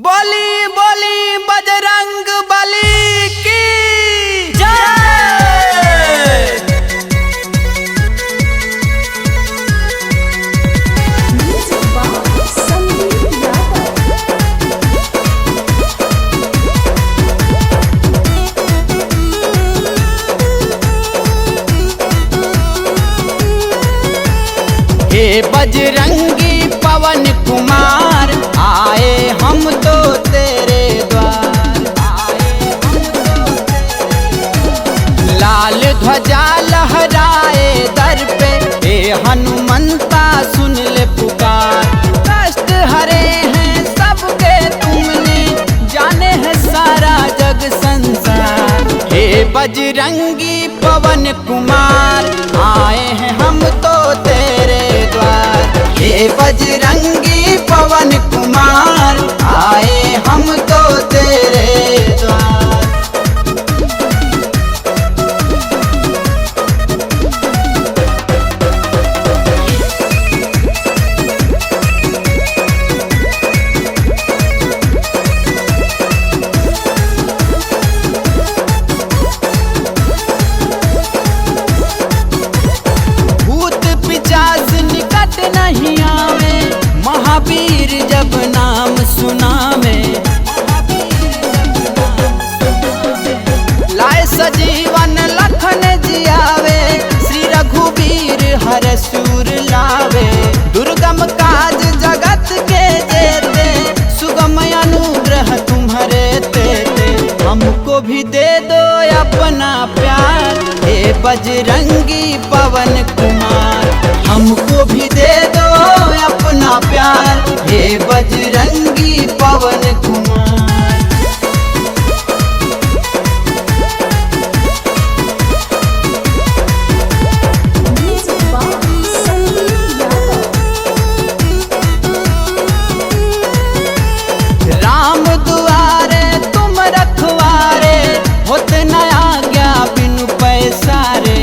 बोली बोली बजरंग बली की जय। हे बजरंगी पवन कुमार आए हम तो तेरे द्वार, लाल ध्वजा लहराए दर पे, हे हनुमंता सुन ले पुकार। कष्ट हरे हैं सबके तुमने, जाने है सारा जग संसार। हे बजरंगी पवन कुमार आए हैं हम तो तेरे द्वार। हे बजरंगी पवन कुमार आए हम तो तेरे द्वार। नहीं आवे महावीर जब नाम सुनावे, लाए सजीवन लखन जियावे, श्री रघुवीर हर सूर लावे। दुर्गम काज जगत के जेते, सुगम अनुग्रह तुम्हारे तेते। हमको भी दे दो अपना प्यार, हे बजरंगी पवन कुमार। हमको भी दे दो अपना प्यार, हे बजरंगी पवन कुमार। राम दुआरे तुम रखवारे, होते न आज्ञा बिनु पैसारे।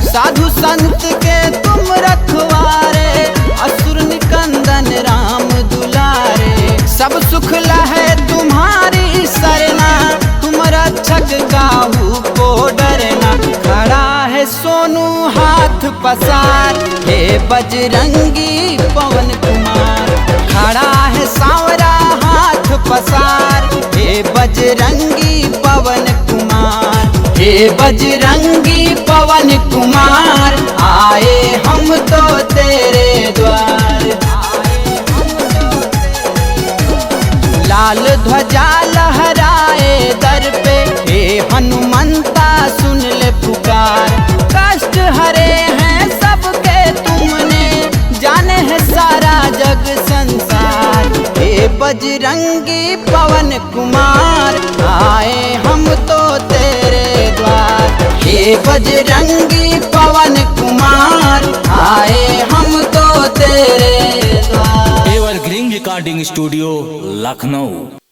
साधु संत के तुम रखवारे, असुर निकंदन राम दुलारे। सब सुख लहे तुम्हारी सरना, तुम रक्षक काहू को डरना। खड़ा है सोनू हाथ पसार, हे बजरंगी पवन कुमार। खड़ा है सांवरा हाथ पसार, हे बजरंगी पवन कुमार। हे बजरंगी पवन कुमार आए हम तो तेरे द्वार। लाल ध्वजा लहराए दर पे, हे हनुमंता सुन ले पुकार। कष्ट हरे हैं सबके तुमने, जाने है सारा जग संसार। हे बजरंगी पवन कुमार आए हम तो तेरे द्वार। हे बजरंगी पवन कुमार आए हम तो तेरे द्वार। Evergreen recording studio Lucknow.